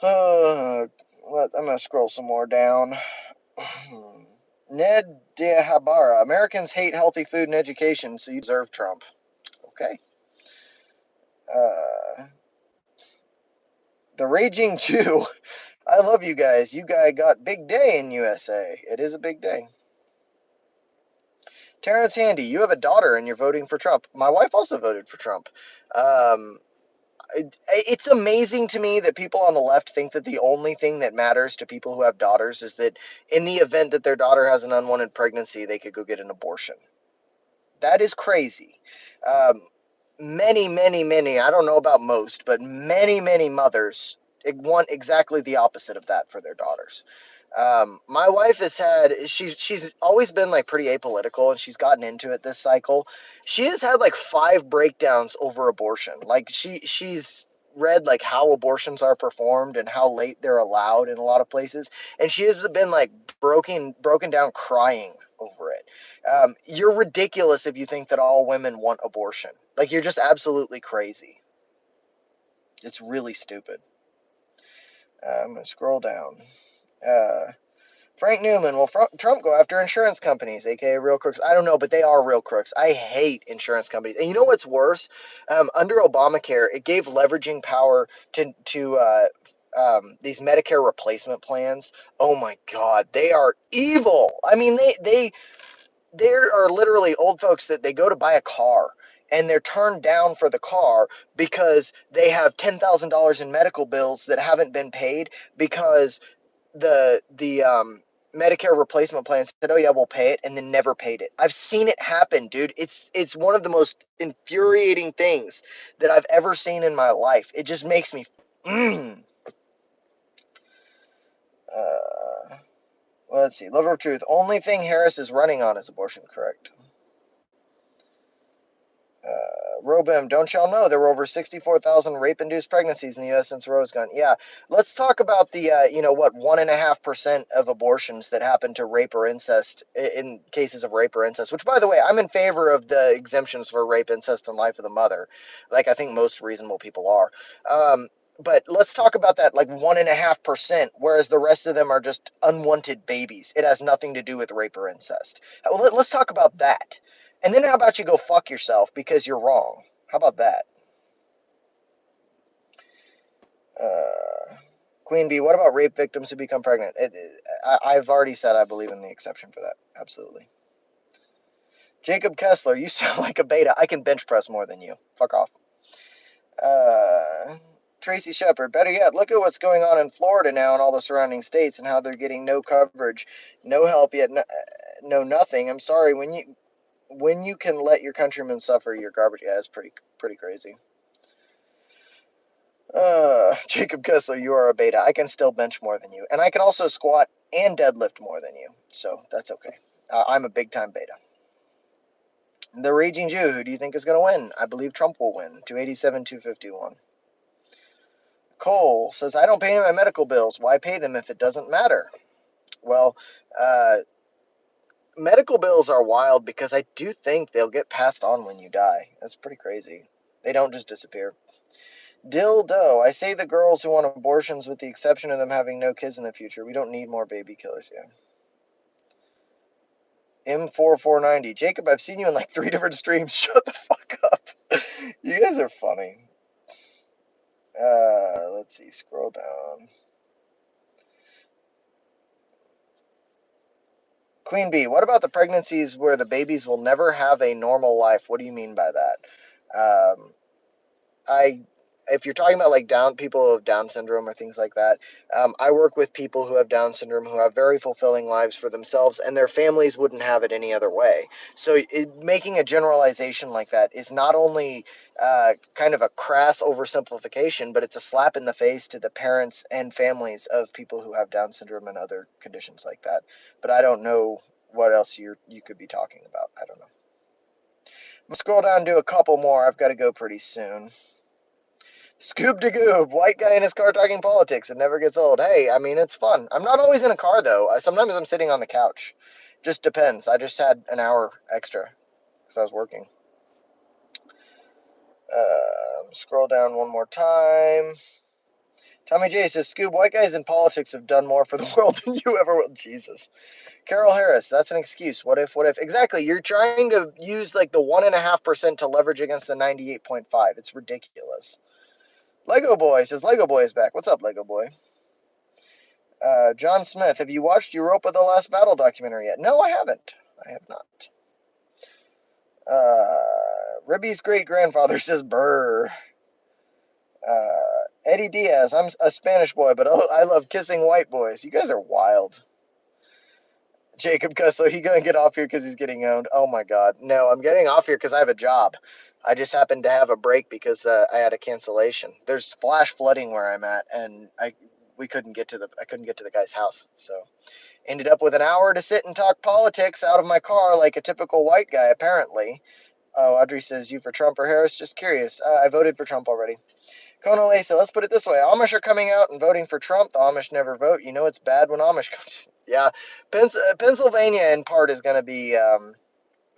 I'm gonna scroll some more down. Ned Dehabara. Americans hate healthy food and education, so you deserve Trump. Okay. The Raging Jew. I love you guys. You guys got big day in USA. It is a big day. Terrence Handy, you have a daughter and you're voting for Trump. My wife also voted for Trump. Um, it's amazing to me that people on the left think that the only thing that matters to people who have daughters is that in the event that their daughter has an unwanted pregnancy, they could go get an abortion. That is crazy. Um, many, I don't know about most, but many mothers want exactly the opposite of that for their daughters. My wife has had, she's always been like pretty apolitical and she's gotten into it this cycle. She has had like 5 breakdowns over abortion. Like she's read like how abortions are performed and how late they're allowed in a lot of places. And she has been like broken down crying over it. You're ridiculous if you think that all women want abortion. Like, you're just absolutely crazy. It's really stupid. I'm going to scroll down. Frank Newman, will Trump go after insurance companies, aka real crooks? I don't know, but they are real crooks. I hate insurance companies. And you know what's worse? Under Obamacare, it gave leveraging power to these Medicare replacement plans. Oh my God, they are evil. I mean, there are literally old folks that they go to buy a car and they're turned down for the car because they have $10,000 in medical bills that haven't been paid because the Medicare replacement plan said, "Oh yeah, we'll pay it," and then never paid it. I've seen it happen, dude. It's one of the most infuriating things that I've ever seen in my life. It just makes me. Mm. Well, let's see. Lover of Truth. Only thing Harris is running on is abortion. Correct. Robim, don't y'all know there were over 64,000 rape-induced pregnancies in the U.S. since Roe's gone? Yeah, let's talk about the, 1.5% of abortions that happen to rape or incest in cases of rape or incest. Which, by the way, I'm in favor of the exemptions for rape, incest, and life of the mother, like I think most reasonable people are. But let's talk about that, like 1.5%, whereas the rest of them are just unwanted babies. It has nothing to do with rape or incest. Let's talk about that. And then how about you go fuck yourself because you're wrong? How about that? Uh, Queen Bee, what about rape victims who become pregnant? I've already said I believe in the exception for that. Absolutely. Jacob Kessler, you sound like a beta. I can bench press more than you. Fuck off. Tracy Shepard, better yet, look at what's going on in Florida now and all the surrounding states and how they're getting no coverage, no help yet, no nothing. I'm sorry, when you can let your countrymen suffer, you're garbage. Yeah, it's pretty crazy. Jacob Kessler, you are a beta. I can still bench more than you, and I can also squat and deadlift more than you, so that's okay. I'm a big time beta. The Raging Jew, who do you think is going to win? I believe Trump will win. 287, 251. Cole says, I don't pay my medical bills. Why pay them if it doesn't matter? Well, uh, medical bills are wild because I do think they'll get passed on when you die. That's pretty crazy. They don't just disappear. Dildo. I say the girls who want abortions with the exception of them having no kids in the future. We don't need more baby killers. Yeah. M4490. Jacob, I've seen you in like 3 different streams. Shut the fuck up. You guys are funny. Let's see. Scroll down. Queen Bee, what about the pregnancies where the babies will never have a normal life? What do you mean by that? Um, I if you're talking about like people who have Down syndrome or things like that, I work with people who have Down syndrome who have very fulfilling lives for themselves, and their families wouldn't have it any other way. So making a generalization like that is not only kind of a crass oversimplification, but it's a slap in the face to the parents and families of people who have Down syndrome and other conditions like that. But I don't know what else you could be talking about. I don't know. I'm gonna scroll down and do a couple more. I've got to go pretty soon. Scoob de Goob, white guy in his car talking politics. It never gets old. Hey, I mean, it's fun. I'm not always in a car, though. Sometimes I'm sitting on the couch. Just depends. I just had an hour extra because I was working. Scroll down one more time. Tommy J says, Scoob, white guys in politics have done more for the world than you ever will. Jesus. Carol Harris, that's an excuse. What if? Exactly. You're trying to use like the 1.5% to leverage against the 98.5. It's ridiculous. Lego Boy says, Lego Boy is back. What's up, Lego Boy? John Smith, have you watched Europa the Last Battle documentary yet? No, I haven't. I have not. Ribby's great grandfather says, Brr. Eddie Diaz, I'm a Spanish boy, but I love kissing white boys. You guys are wild. Jacob Kessler, he gonna get off here because he's getting owned. Oh my god. No, I'm getting off here because I have a job. I just happened to have a break because I had a cancellation. There's flash flooding where I'm at, and I couldn't get to the guy's house. So ended up with an hour to sit and talk politics out of my car like a typical white guy, apparently. Oh, Audrey says, you for Trump or Harris? Just curious. I voted for Trump already. Kona Lesa, let's put it this way. Amish are coming out and voting for Trump. The Amish never vote. You know it's bad when Amish comes. Yeah. Pennsylvania, in part, is going to be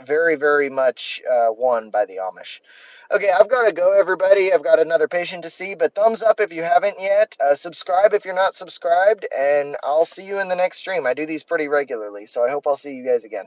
very, very much won by the Amish. Okay, I've got to go, everybody. I've got another patient to see, but thumbs up if you haven't yet. Subscribe if you're not subscribed, and I'll see you in the next stream. I do these pretty regularly, so I hope I'll see you guys again.